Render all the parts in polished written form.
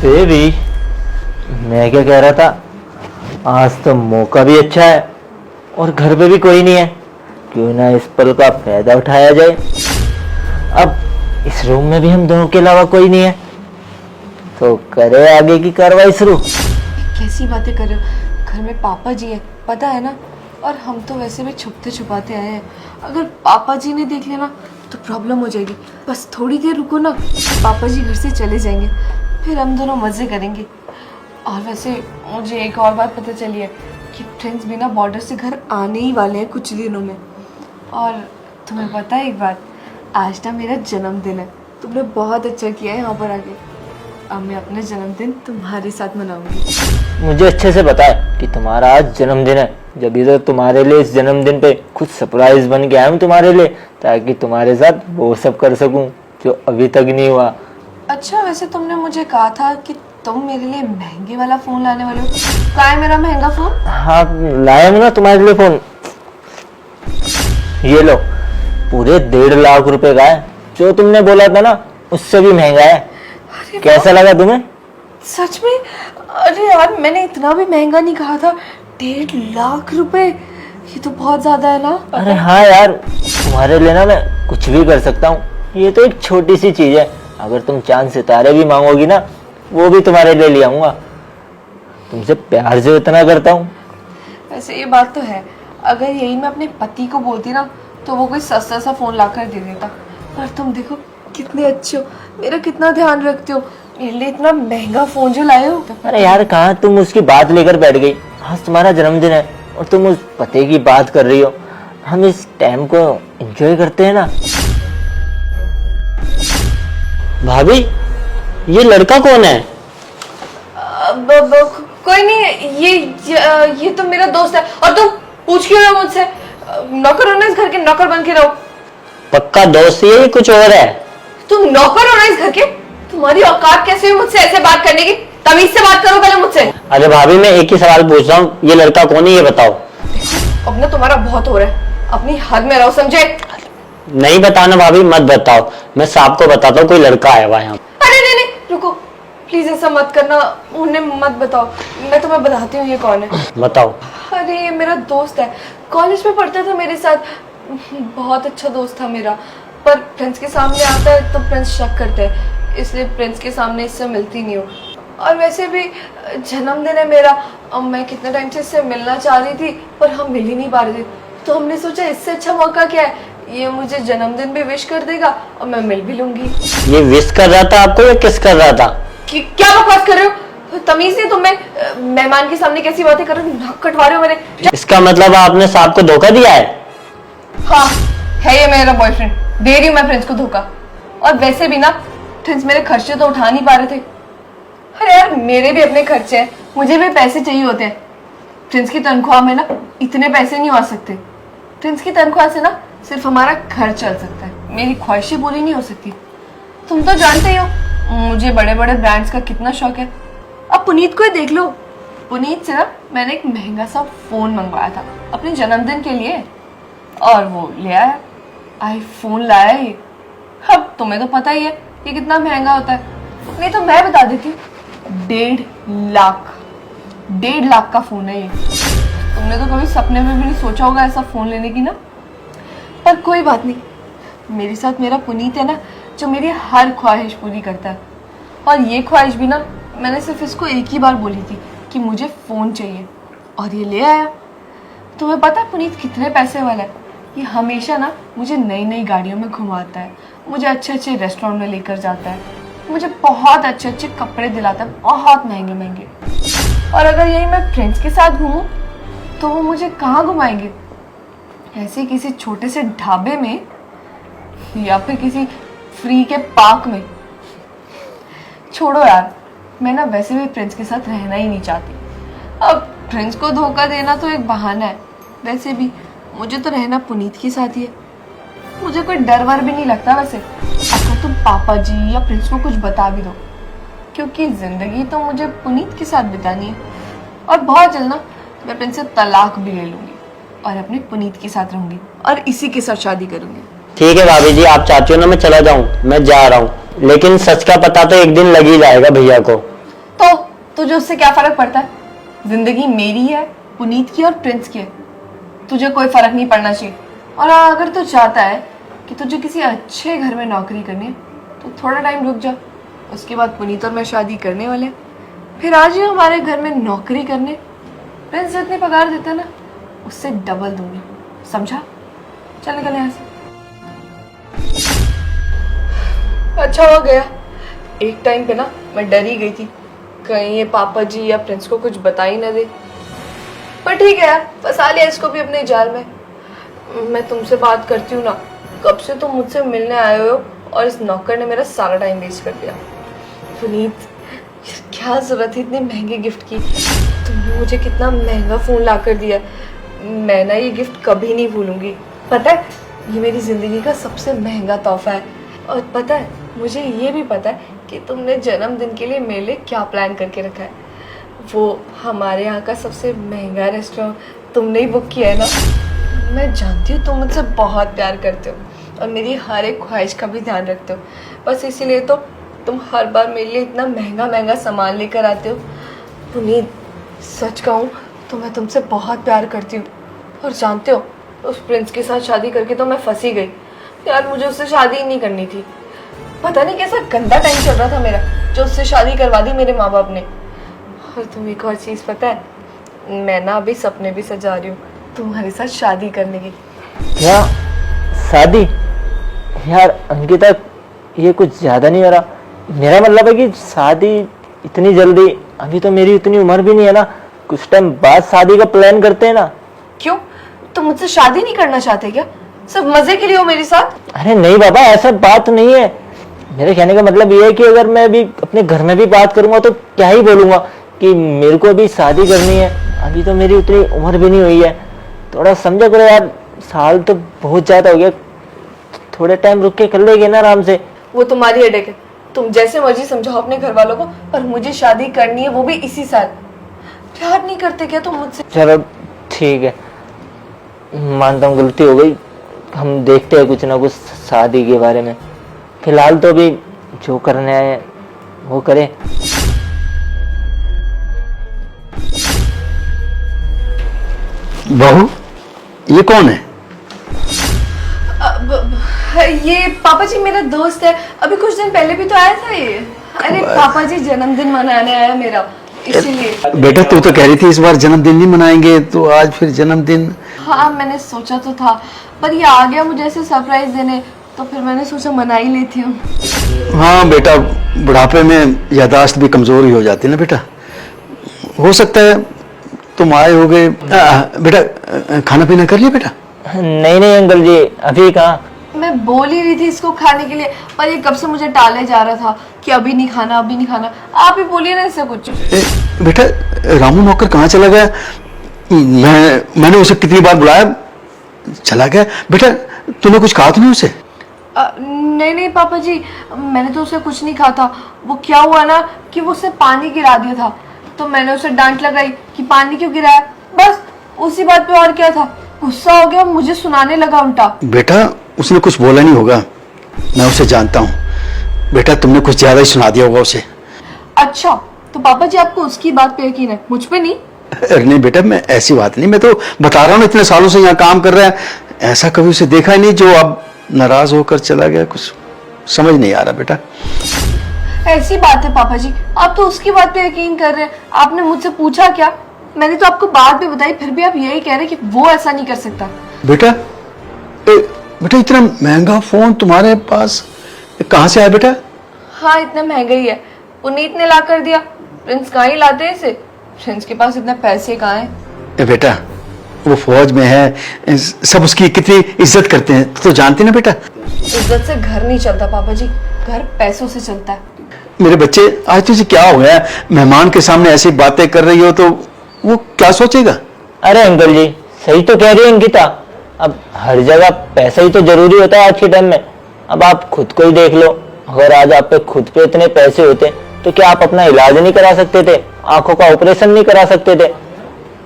Baby, मैं क्या कह रहा था, आज तो मौका भी अच्छा है और घर पे भी कोई नहीं है, क्यों ना इस पल का फायदा उठाया जाए। अब इस रूम में भी हम दोनों के अलावा कोई नहीं है, तो करे आगे की कार्रवाई शुरू। कैसी बातें कर रहे हो? घर में पापा जी है, पता है ना। और हम तो वैसे भी छुपते छुपाते आए हैं। अगर पापा जी ने देख लिया तो प्रॉब्लम हो जाएगी। बस थोड़ी देर रुको ना, पापा जी घर से चले जाएंगे, फिर हम दोनों मज़े करेंगे। और वैसे मुझे एक और बात पता चली है कि फ्रेंड्स भी ना बॉर्डर से घर आने ही वाले हैं कुछ दिनों में। और तुम्हें पता है एक बात, आज ना मेरा जन्मदिन है। तुमने बहुत अच्छा किया है यहाँ पर आके। अब मैं अपना जन्मदिन तुम्हारे साथ मनाऊंगी। मुझे अच्छे से पता है कि तुम्हारा आज जन्मदिन है, जब इधर तुम्हारे लिए इस जन्मदिन पे कुछ सरप्राइज बन के आया हूँ तुम्हारे लिए, ताकि तुम्हारे साथ वो सब कर सकूं जो अभी तक नहीं हुआ। अच्छा, वैसे तुमने मुझे कहा था कि तुम मेरे लिए महंगे वाला फोन लाने वाले हो। कहाँ है मेरा महंगा फोन? हाँ, लाया हूँ ना तुम्हारे लिए फोन। ये लो, पूरे 1.5 लाख रुपए का है। जो तुमने बोला था ना, उससे भी महंगा है। कैसा लगा तुम्हें? सच में? अरे यार, मैंने इतना भी महंगा नहीं कहा था। 1.5 लाख रुपए, ये तो बहुत ज्यादा है ना। अरे हाँ यार, तुम्हारे लिए ना मैं कुछ भी कर सकता हूँ। ये तो एक छोटी सी चीज है। अगर तुम चांद सितारे भी मांगोगी ना, वो भी तुम्हारे लिए ले आऊंगा। तुमसे प्यार जो इतना करता हूँ। वैसे ये बात तो है, अगर यही मैं अपने पति को बोलती ना, तो वो कोई सस्ता सा फोन लाकर दे देता। पर तुम देखो कितने अच्छे हो, मेरा कितना ध्यान रखते हो। मेरे लिए इतना महंगा फोन जो लाए हो। अरे यार, कहाँ तुम उसकी बात लेकर बैठ गई। आज तुम्हारा जन्मदिन है और तुम उस पते की बात कर रही हो। हम इस टाइम को एंजॉय करते हैं ना। भाभी, ये लड़का कौन है? कोई नहीं, ये तो मेरा दोस्त है। और तुम पूछ क्यों रहे हो मुझसे? नौकर हो ना इस घर के, नौकर बन के रहो। पक्का दोस्त ये कुछ और है? तुम नौकर हो ना इस घर के? तुम्हारी औकात कैसे हुई मुझसे ऐसे बात करने की? तमीज से बात करो पहले मुझसे। अरे भाभी, मैं एक ही सवाल पूछ रहा हूँ, ये लड़का कौन है, ये बताओ। अब ना तुम्हारा बहुत हो रहा है, अपनी हद में रहो, समझे? नहीं बताना भाभी, मत बताओ। मैं साहब को बताता हूँ कोई लड़का आया हुआ है यहाँ। अरे नहीं नहीं, रुको प्लीज, ऐसा मत करना। उन्हें मत बताओ, मैं तुम्हें बताती हूँ ये कौन है। बताओ। अरे ये मेरा दोस्त है, कॉलेज में पढ़ता था मेरे साथ। बहुत अच्छा दोस्त था मेरा। पर फ्रेंड्स के सामने आता है तो फ्रेंड्स शक करते हैं, इसलिए फ्रेंड्स के सामने इससे मिलती नहीं हूँ। और वैसे भी जन्मदिन है मेरा, अब मैं कितने टाइम से इससे मिलना चाह रही थी, पर हम मिल ही नहीं पा रहे थे। तो हमने सोचा इससे अच्छा मौका क्या है, ये मुझे जन्मदिन भी विश कर देगा और मैं मिल भी लूंगी। ये विश कर रहा था आपको या किस कर रहा था? क्या बकवास कर रहे हो? तमीज नहीं तुम्हें? मेहमान के सामने कैसी बातें कर रहे हो? नाक कटवा रहे हो मेरे। इसका मतलब आपने साहब को धोखा दिया है? हाँ, है ये मेरा बॉयफ्रेंड। दे रही हूँ मैं फ्रेंड्स को धोखा। और वैसे भी ना फ्रेंड्स मेरे खर्चे तो उठा नहीं पा रहे थे। अरे यार, मेरे भी अपने खर्चे हैं, मुझे भी पैसे चाहिए होते हैं। फ्रेंड्स की तनख्वाह में ना इतने पैसे नहीं आ सकते। फ्रेंड्स की तनख्वाह से ना सिर्फ हमारा घर चल सकता है, मेरी ख्वाहिशें पूरी नहीं हो सकती। तुम तो जानते ही हो मुझे बड़े बड़े ब्रांड्स का कितना शौक है। अब पुनीत को ही देख लो। पुनीत से ना मैंने एक महंगा सा फोन मंगवाया था अपने जन्मदिन के लिए, और वो ले आया, आईफोन लाया ये। अब तुम्हें तो पता ही है ये कितना महंगा होता है। नहीं तो मैं बता देती हूँ, 1.5 लाख। 1.5 लाख का फोन है ये। तुमने तो कभी सपने में भी नहीं सोचा होगा ऐसा फोन लेने की ना। पर कोई बात नहीं, मेरे साथ मेरा पुनीत है ना, जो मेरी हर ख्वाहिश पूरी करता है। और ये ख्वाहिश भी ना मैंने सिर्फ इसको एक ही बार बोली थी कि मुझे फ़ोन चाहिए, और ये ले आया। तुम्हें पता है पुनीत कितने पैसे वाला है? ये हमेशा ना मुझे नई नई गाड़ियों में घुमाता है, मुझे अच्छे अच्छे रेस्टोरेंट में लेकर जाता है, मुझे बहुत अच्छे अच्छे कपड़े दिलाता है, बहुत महंगे महंगे। और अगर यही मैं फ्रेंड्स के साथ घूमूं तो वो मुझे कहाँ घुमाएंगे? ऐसे किसी छोटे से ढाबे में, या फिर किसी फ्री के पार्क में। छोड़ो यार, मैं ना वैसे भी फ्रेंड्स के साथ रहना ही नहीं चाहती। अब फ्रेंड्स को धोखा देना तो एक बहाना है, वैसे भी मुझे तो रहना पुनीत के साथ ही है। मुझे कोई डर वर भी नहीं लगता वैसे, अगर तुम पापा जी या फ्रेंड्स को कुछ बता भी दो, क्योंकि जिंदगी तो मुझे पुनीत के साथ बितानी है। और बहुत जल्द ना मैं फ्रेंड से तलाक भी ले लूंगी और अपने पुनीत के साथ रहूंगी और इसी के साथ शादी करूंगी। ठीक है भाभी जी, आप चाहती हो ना मैं चला जाऊं, मैं जा रहा हूं, लेकिन सच का पता तो एक दिन लग ही जाएगा भैया को। तुझे उससे क्या फर्क पड़ता है? जिंदगी मेरी है, पुनीत की और प्रिंस की है। तुझे कोई फर्क नहीं पड़ना चाहिए। और हाँ, अगर तू चाहता है कि तुझे किसी अच्छे घर में नौकरी करनी है तो थोड़ा टाइम रुक जा। उसके बाद पुनीत और मैं शादी करने वाले हैं, फिर आज ही हमारे घर में नौकरी करने। प्रिंस जितनी पगार देता है ना, उससे डबल दूंगी, समझा? चल निकल यहाँ से। अच्छा हो गया, एक टाइम पे ना मैं डर ही गई थी कहीं ये पापा जी या प्रिंस को कुछ बता ही ना दे। पर ठीक है यार, फंसा लिया इसको भी अपने जाल में। मैं तुमसे बात करती हूँ ना, कब से तुम मुझसे मिलने आए हो और इस नौकर ने मेरा सारा टाइम वेस्ट कर दिया। पुनीत, क्या जरूरत थी इतने महंगे गिफ्ट की? तुमने मुझे कितना महंगा फोन ला कर दिया। मैं ना ये गिफ्ट कभी नहीं भूलूंगी। पता है, ये मेरी जिंदगी का सबसे महंगा तोहफा है। और पता है, मुझे ये भी पता है कि तुमने जन्मदिन के लिए मेरे लिए क्या प्लान करके रखा है। वो हमारे यहाँ का सबसे महंगा रेस्टोरेंट तुमने ही बुक किया है ना। मैं जानती हूँ तुम मुझसे बहुत प्यार करते हो और मेरी हर एक ख्वाहिश का भी ध्यान रखते हो। बस इसीलिए तो तुम हर बार मेरे लिए इतना महंगा महंगा सामान लेकर आते हो। पुनीत, सच कहूँ तो मैं तुमसे बहुत प्यार करती हूँ। और जानते हो, उस प्रिंस के साथ शादी करके तो मैं फंसी गई। यार, मुझे उससे शादी ही नहीं करनी थी। पता नहीं कैसा गंदा टाइम चल रहा था मेरा, जो उससे शादी करवा दी मेरे माँ बाप ने। और तुम एक और चीज़ पता है, मैं ना अभी सपने भी सजा रही हूँ तुम्हारे साथ शादी करने की। क्या शादी? यार अंकिता, ये कुछ ज्यादा नहीं हो रहा? मेरा मतलब है कि शादी इतनी जल्दी? अभी तो मेरी इतनी उम्र भी नहीं है ना, कुछ टाइम बाद शादी का प्लान करते हैं ना। क्यों, तुम मुझसे शादी नहीं करना चाहते क्या? सब मजे के लिए हो मेरे साथ? अरे नहीं बाबा, ऐसा बात नहीं है। मेरे कहने का मतलब ये है कि अगर मैं अभी अपने घर में भी बात करूंगा तो क्या ही बोलूंगा कि मेरे को अभी शादी करनी है। अभी तो मेरी उतनी उम्र भी नहीं हुई है। थोड़ा समझा करो यार, साल तो बहुत ज्यादा हो गया। थोड़े टाइम रुक के कर लेंगे ना आराम से। वो तुम्हारी हेडेक है, तुम जैसे मर्जी समझाओ अपने घर वालों को, पर मुझे शादी करनी है, वो भी इसी साल। प्यार नहीं करते क्या तुम मुझसे? चलो ठीक है, मानता हूँ गलती हो गई। हम देखते हैं कुछ ना कुछ शादी के बारे में। फिलहाल तो अभी जो करना है वो करें। बहू, ये कौन है? ये पापा जी मेरा दोस्त है, अभी कुछ दिन पहले भी तो आया था ये। अरे पापा जी जन्मदिन मनाने आया मेरा, इसीलिए। बेटा, तू तो कह रही थी इस बार जन्मदिन नहीं मनाएंगे, तो आज फिर जन्मदिन? हाँ, मैंने सोचा तो था, पर ये आ गया मुझे ऐसे सरप्राइज देने, तो फिर मैंने सोचा मना ही लेती हूँ। हाँ बेटा, बुढ़ापे में याददाश्त भी कमजोर ही हो जाती है ना बेटा। हो सकता है तुम आए होगे। बेटा, खाना पीना कर लिया बेटा? नहीं नहीं अंकल जी, अभी कहाँ। मैं बोल ही रही थी इसको खाने के लिए, पर ये कब से मुझे टाले जा रहा था कि अभी नहीं खाना, अभी नहीं खाना। आप ही बोलिए ना इससे कुछ। बेटा, रामू नौकर कहाँ चला गया? मैंने उसे कितनी बार बुलाया, चला गया। बेटा, तूने कुछ कहा तो नहीं उसे? नहीं नहीं पापा जी, मैंने तो उसे कुछ नहीं कहा था। वो क्या हुआ ना कि वो उसने पानी गिरा दिया था, तो मैंने उसे डांट लगाई कि पानी क्यों गिराया। बस उसी बात पे, और क्या था। गुस्सा हो गया, मुझे सुनाने लगा उल्टा। बेटा, उसने कुछ बोला नहीं होगा, मैं उसे जानता हूँ। बेटा, तुमने कुछ ज्यादा ही सुना दिया होगा उसे। अच्छा, तो पापा जी आपको उसकी बात पे यकीन है, मुझ पे नहीं? अरे नहीं बेटा, मैं ऐसी बात नहीं, मैं तो बता रहा हूँ इतने सालों से यहाँ काम कर रहा है, ऐसा कभी उसे देखा ही नहीं जो अब नाराज होकर चला गया। कुछ समझ नहीं आ रहा बेटा। ऐसी बात है पापा जी, आप तो उसकी बात पे यकीन कर रहे हैं। आपने मुझसे पूछा क्या? मैंने तो आपको बात भी बताई, फिर भी आप यही कह रहे हैं कि वो ऐसा नहीं कर सकता। बेटा, बेटा, इतना महंगा फोन तुम्हारे पास कहाँ से आया बेटा? हाँ, इतना महंगा ही है, पुनीत ने ला कर दिया। प्रिंस कहाँ ही लाते हैं इसे, प्रिंस के पास इतने पैसे कहाँ हैं? बेटा, वो फौज में है, सब उसकी कितनी इज्जत करते हैं, तो जानते ना बेटा। इज्जत से घर नहीं चलता पापा जी, घर पैसों से चलता है। मेरे बच्चे, आज तुझे क्या हो गया? मेहमान के सामने ऐसी बातें कर रही हो तो वो क्या सोचेगा? अरे अंकल जी, सही तो कह रही है अंकिता। अब हर जगह पैसा ही तो जरूरी होता है आज के टाइम में। अब आप खुद को ही देख लो, अगर आज आप पे खुद पे इतने पैसे होते तो क्या आप अपना इलाज नहीं करा सकते थे? आंखों का ऑपरेशन नहीं करा सकते थे?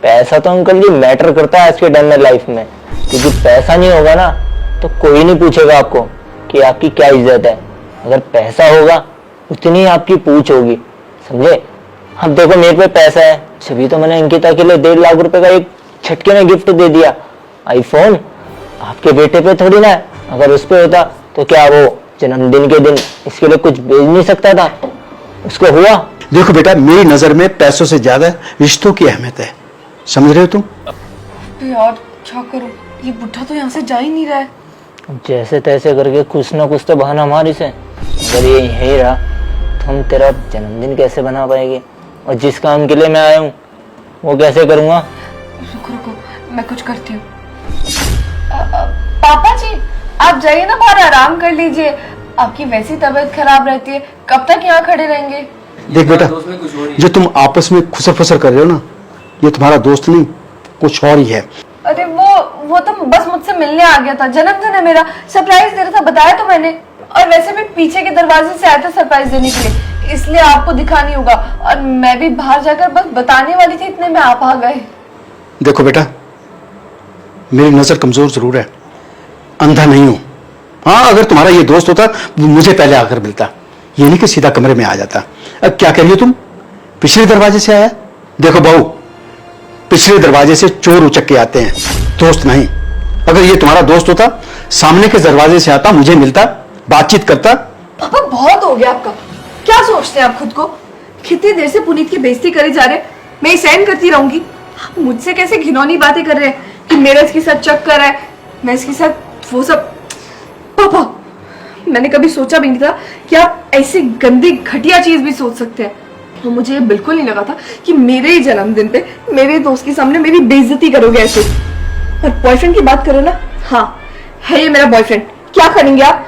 पैसा तो अंकल जी मैटर करता है आज के टाइम में लाइफ में, क्योंकि पैसा नहीं होगा ना तो कोई नहीं पूछेगा आपको कि आपकी क्या इज्जत है। अगर पैसा होगा उतनी आपकी पूछ होगी, समझे? अब देखो मेरे पे पैसा है, तभी तो मैंने अंकिता के लिए 1.5 लाख रुपए का एक छटके में गिफ्ट दे दिया, आईफोन। आपके बेटे पे थोड़ी ना है, अगर उस पे होता तो क्या वो जन्मदिन के दिन इसके लिए कुछ भेज नहीं सकता था? उसको हुआ। देखो बेटा, मेरी नजर में पैसों से ज्यादा रिश्तों की अहमियत है, समझ रहे हो तुम? तो यार क्या करूं, ये बुढ़ा तो यहाँ से जा ही नहीं रहा है। जैसे तैसे करके कुछ ना कुछ तो बहाना मार इसे। अगर ये यही रहा तो हम तेरा जन्मदिन कैसे बना पाएंगे, और जिस काम के लिए मैं आया हूँ वो कैसे करूँगा? रुको रुको, मैं कुछ करती हूँ। पापा जी आप जाइए ना, बाहर आराम कर लीजिए, आपकी वैसी तबीयत खराब रहती है, कब तक यहाँ खड़े रहेंगे? देख बेटा, जो तुम आपस में खुसर फसर कर रहे हो ना, ये तुम्हारा दोस्त नहीं कुछ और ही है। अरे वो तो बस मुझसे मिलने आ गया था, जन्मदिन है मेरा, सरप्राइज दे रहा था, बताया तो मैंने। और वैसे भी पीछे के दरवाजे से आया था सरप्राइज देने के लिए, इसलिए आपको दिखा नहीं होगा, और मैं भी बाहर जाकर बस बताने वाली थी, इतने में आप आ गए। देखो बेटा, मेरी नजर कमजोर जरूर है, अंधा नहीं हूं। हाँ, अगर तुम्हारा ये दोस्त होता मुझे पहले आकर मिलता, ये नहीं कि सीधा कमरे में आ जाता। अब क्या कह रही हो तुम, पिछले दरवाजे से आया? देखो बहू, पिछले दरवाजे से चोर उचक के आते हैं, दोस्त नहीं। अगर ये तुम्हारा दोस्त होता, सामने के दरवाजे से आता, मुझे मिलता, बातचीत करता। पापा बहुत हो गया आपका, क्या सोचते हैं आप खुद को? कितनी देर से पुनीत की बेइज्जती करी जा रहे हैं, मैं ही सहन करती रहूंगी? आप मुझसे कैसे घिनौनी बातें कर रहे हैं कि मेरा इसके साथ चक्कर है, मैं इसके साथ वो सब। पापा मैंने कभी सोचा भी नहीं था कि आप ऐसी गंदी घटिया चीज भी सोच सकते हैं, और मुझे ये बिल्कुल नहीं लगा था कि मेरे ही जन्मदिन पे मेरे दोस्त के सामने मेरी बेइज्जती करोगे ऐसे। और बॉयफ्रेंड की बात करो ना, हाँ है ये मेरा बॉयफ्रेंड, क्या करेंगे आप?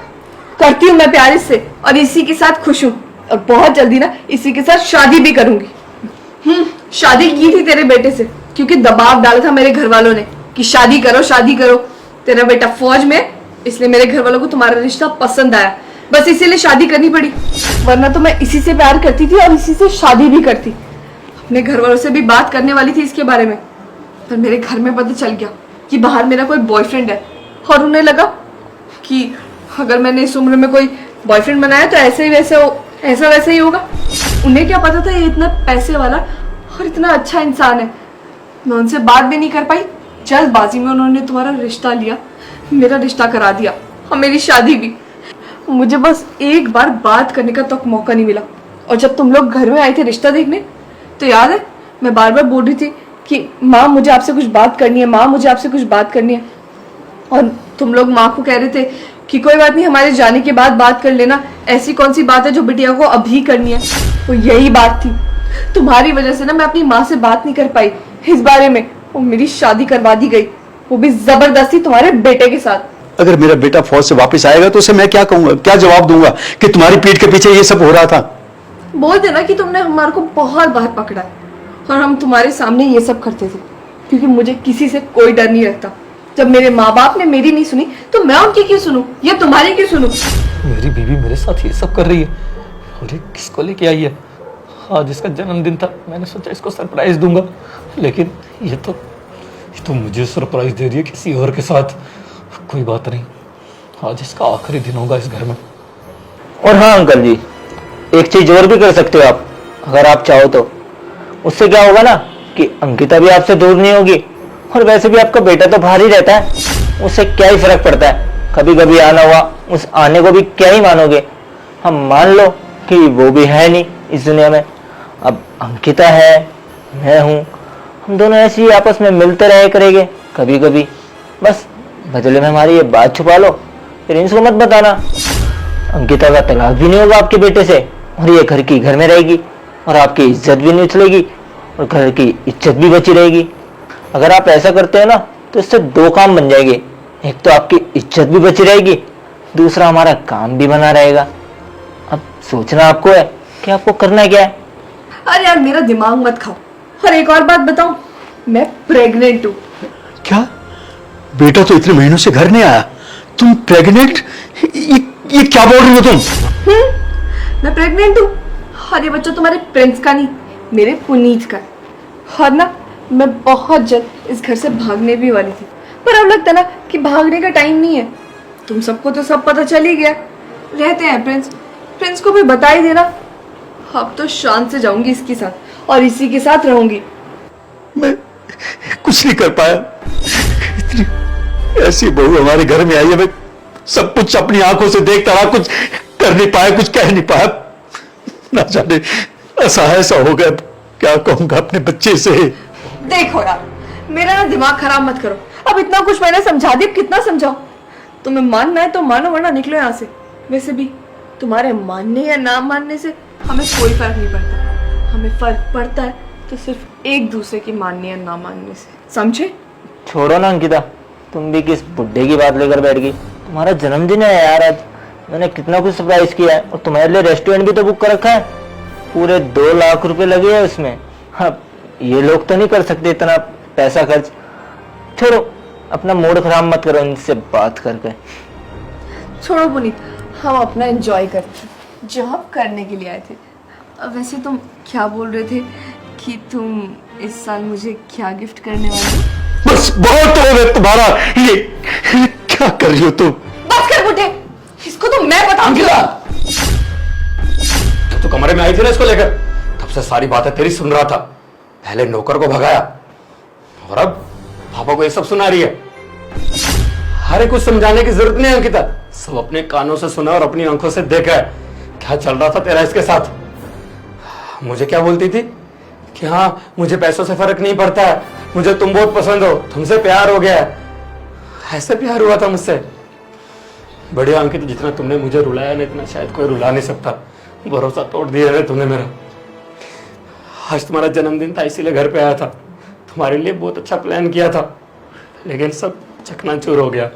करती हूँ मैं प्यार इससे, और इसी के साथ खुश हूँ, और बहुत जल्दी ना इसी के साथ शादी भी करूंगी। शादी की थी तेरे बेटे से, क्योंकि दबाव डाला था मेरे घर वालों ने कि शादी करो शादी करो। तेरा बेटा फौज में, इसलिए मेरे घर वालों को तुम्हारा रिश्ता पसंद आया, बस इसीलिए शादी करनी पड़ी, वरना तो मैं इसी से प्यार करती थी और इसी से शादी भी करती। अपने घर वालों से भी बात करने वाली थी इसके बारे में, पर मेरे घर में पता चल गया कि बाहर मेरा कोई बॉयफ्रेंड है, और उन्हें लगा कि अगर मैंने इस उम्र में कोई बॉयफ्रेंड बनाया तो ऐसे ही ऐसा वैसे ही होगा। उन्हें क्या पता था ये इतना पैसे वाला और इतना अच्छा इंसान है। मैं उनसे बात भी नहीं कर पाई, जल्दबाजी में उन्होंने तुम्हारा रिश्ता लिया, मेरा रिश्ता करा दिया, और मेरी शादी भी। मुझे बस एक बार बात करने का तक मौका नहीं मिला। और जब तुम लोग घर में आए थे रिश्ता देखने, तो याद है मैं बार बार बोल रही थी कि माँ मुझे आपसे कुछ बात करनी है, माँ मुझे आपसे कुछ बात करनी है, और तुम लोग माँ को कह रहे थे कि कोई बात नहीं, हमारे जाने के बाद बात कर लेना, ऐसी कौन सी बात है जो बिटिया को अभी करनी है। वो यही बात थी, तुम्हारी वजह से ना मैं अपनी माँ से बात नहीं कर पाई इस बारे में, वो मेरी शादी करवा दी गई, वो भी जबरदस्ती तुम्हारे बेटे के साथ। अगर मेरा बेटा फौज से वापस आएगा तो उसे मैं क्या कहूंगा, क्या जवाब दूंगा कि तुम्हारी पीठ के पीछे ये सब हो रहा था? बोल देना कि तुमने हमारे को बहुत बार पकड़ा है और हम तुम्हारे सामने ये सब करते थे, क्योंकि मुझे किसी से कोई डर नहीं लगता। जब मेरे माँ बाप ने मेरी नहीं सुनी तो मैं उनकी क्यों सुनूं, या तुम्हारी क्यों सुनूं? मेरी बीवी मेरे साथ ये सब कर रही है, और ये किसको लेके आई है? आज इसका जन्मदिन था, मैंने सोचा इसको सरप्राइज दूंगा, लेकिन ये तो मुझे सरप्राइज दे रही है किसी और के साथ। कोई बात नहीं, आज इसका आखिरी दिन होगा इस घर में। और हाँ अंकल जी, एक चीज और भी कर सकते हो आप, अगर आप चाहो तो। उससे क्या होगा ना कि अंकिता भी आपसे दूर नहीं होगी, और वैसे भी आपका बेटा तो बाहर ही रहता है, उससे क्या ही फर्क पड़ता है, कभी कभी आना हुआ, उस आने को भी क्या ही मानोगे। हम मान लो कि वो भी है नहीं इस दुनिया में, अब अंकिता है, मैं हूँ, हम दोनों ऐसे ही आपस में मिलते रहे करेंगे कभी कभी। बस बदले में हमारी ये बात छुपा लो, फिर इनको मत बताना। अंकिता का तलाक भी नहीं होगा आपके बेटे से, और ये घर की घर में रहेगी, और आपकी इज्जत भी नहीं उछलेगी, और घर की इज्जत भी बची रहेगी। अगर आप ऐसा करते हो ना तो इससे दो काम बन जाएंगे, एक तो आपकी इज्जत भी बची रहेगी, दूसरा हमारा काम भी बना रहेगा। अब सोचना आपको है कि आपको करना क्या है। अरे यार मेरा दिमाग मत खाओ। और एक और बात बताऊं, मैं प्रेग्नेंट हूँ। क्या? बेटा तो इतने महीनों से घर नहीं आया, तुम प्रेग्नेंट? ये क्या बोल रही हो तुम? मैं प्रेग्नेंट हूँ, और ये बच्चा तुम्हारे प्रिंस का नहीं, मेरे पुनीत का। और ना मैं बहुत जल्द इस घर से भागने भी वाली थी, पर अब लगता ना कि भागने का टाइम नहीं है। तुम सबको तो सब पता चल ही गया, रहते हैं प्रिंस को भी बता ही देना। अब तो शान से जाऊंगी इसके साथ, और इसी के साथ रहूंगी। मैं कुछ नहीं कर पाया। इतनी ऐसी बहू हमारे घर में आई है, मैं सब कुछ अपनी आंखों से देखता रहा, कुछ कर नहीं पाया, कुछ कह नहीं पाया। ना जाने असहाय सा हो गया, क्या कहूंगा अपने बच्चे से। देखो यार, मेरा ना दिमाग खराब मत करो। अब इतना कुछ मैंने समझा दिया, कितना समझाओ? तुम्हें मानना है तो मानो, वरना निकलो यहाँ से। वैसे भी तुम्हारे मानने या ना मानने से हमें कोई फर्क नहीं पड़ता। हमें फर्क पड़ता है तो सिर्फ एक दूसरे की मानने या ना मानने से, समझे? छोड़ो ना अंकिता, तुम भी किस बुड्ढे की बात लेकर बैठ गई। तुम्हारा जन्मदिन है यार आज, मैंने कितना कुछ सरप्राइज किया है, और तुम्हारे लिए रेस्टोरेंट भी तो बुक कर रखा है। पूरे 2 लाख रुपए लगे हैं उसमें। हाँ, ये लोग तो नहीं कर सकते इतना पैसा खर्च। छोड़ो, अपना मूड खराब मत करो इनसे बात करके। छोड़ो पुनीत, हम अपना एंजॉय करते हैं, जो हम करने के लिए आए थे। वैसे तुम क्या बोल रहे थे कि तुम इस साल मुझे क्या गिफ्ट करने वाले हो? बस बहुत हो गया तुम्हारा, ये क्या कर रही हो तुम? बस कर बुढ़े, इसको तो मैं बताऊंगी। तो कमरे में आई थी ना इसको लेकर, तब से सारी बातें तेरी सुन रहा था। पहले नौकर को भगाया और अब पापा को ये सब सुना रही है। हरे कुछ समझाने की जरूरत नहीं है अंकिता, सब अपने कानों से सुना और अपनी आंखों से देखा है क्या चल रहा था तेरा इसके साथ। मुझे क्या बोलती थी कि हाँ मुझे पैसों से फर्क नहीं पड़ता है, मुझे तुम बहुत पसंद हो, तुमसे प्यार हो गया है। ऐसे प्यार हुआ था मुझसे? बढ़िया अंकित, जितना तुमने मुझे रुलाया ना, इतना शायद कोई रुला नहीं सकता। भरोसा तोड़ दिया है तुमने मेरा। आज तुम्हारा जन्मदिन था, इसीलिए घर पे आया था, तुम्हारे लिए बहुत अच्छा प्लान किया था, लेकिन सब चकनाचूर हो गया।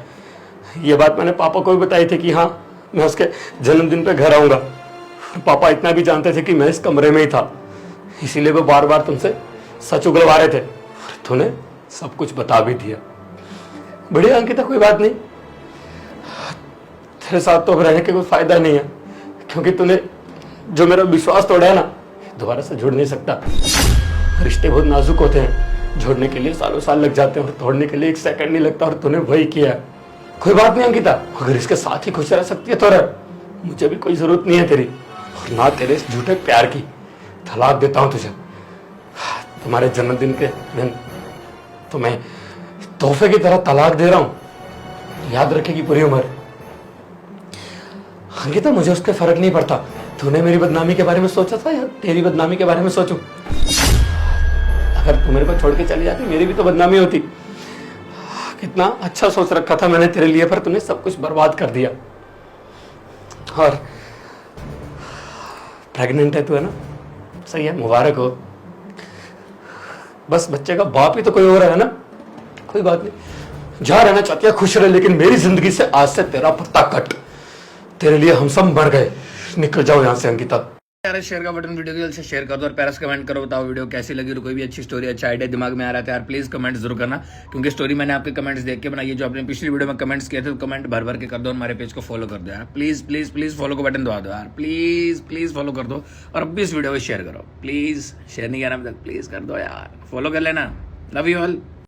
ये बात मैंने पापा को भी बताई थी कि हाँ मैं उसके जन्मदिन पे घर आऊंगा। पापा इतना भी जानते थे कि मैं इस कमरे में ही था, इसीलिए वो बार बार तुमसे सच उगलवा रहे थे। तूने सब कुछ बता भी दिया। बढ़िया अंकिता, कोई बात नहीं, तेरे साथ तो अब रहने के कोई फायदा नहीं है, क्योंकि तूने जो मेरा विश्वास तोड़ा है ना, दोबारा से जुड़ नहीं सकता। रिश्ते बहुत नाजुक होते हैं, जोड़ने के लिए सालों साल लग जाते हैं और तोड़ने के लिए 1 सेकंड नहीं लगता, और तूने वही किया है। कोई बात नहीं अंकिता, अगर इसके साथ ही खुश रह सकती है तो रह, मुझे भी कोई जरूरत नहीं है तेरी, और ना तेरे इस झूठे प्यार की। तलाक देता हूं तुझे। तुम्हारे जन्मदिन के दिन तुम्हें तोहफे की तरह तलाक दे रहा हूं, याद रखेगी पूरी उम्र। अंकिता, मुझे उसके फर्क नहीं पड़ता। तूने मेरी बदनामी के बारे में सोचा था या तेरी बदनामी के बारे में सोचूं? अगर तू मेरे को छोड़ के चली जाती, मेरी भी तो बदनामी होती। कितना अच्छा सोच रखा था मैंने तेरे लिए, पर तूने सब कुछ बर्बाद कर दिया। और प्रेग्नेंट है तू, है ना? सही है, मुबारक हो। बस बच्चे का बाप ही तो कोई और है ना। कोई बात नहीं, जहां रहना चाहती है खुश रहे, लेकिन मेरी जिंदगी से आज से तेरा पत्ता कट। तेरे लिए हम सब मर गए, निकल जाओ यहाँ से अंकिता। यार शेयर का बटन वीडियो को जल्द से शेयर कर दो और प्यारा से कमेंट करो, बताओ वीडियो कैसी लगी और कोई भी अच्छी स्टोरी, अच्छा आइडिया दिमाग में आ रहा था यार, प्लीज कमेंट जरूर करना, क्योंकि स्टोरी मैंने आपके कमेंट्स देख के बनाई है। जो आपने पिछली वीडियो में कमेंट्स किए थे, तो कमेंट भर भर के कर दो, हमारे पेज को फॉलो कर दो यार, प्लीज प्लीज प्लीज फॉलो का बटन दबा दो यार, प्लीज प्लीज फॉलो कर दो, और अब भी इस वीडियो को शेयर करो, प्लीज। शेयर नहीं करना अभी तक, प्लीज कर दो यार, फॉलो कर लेना। Love you all.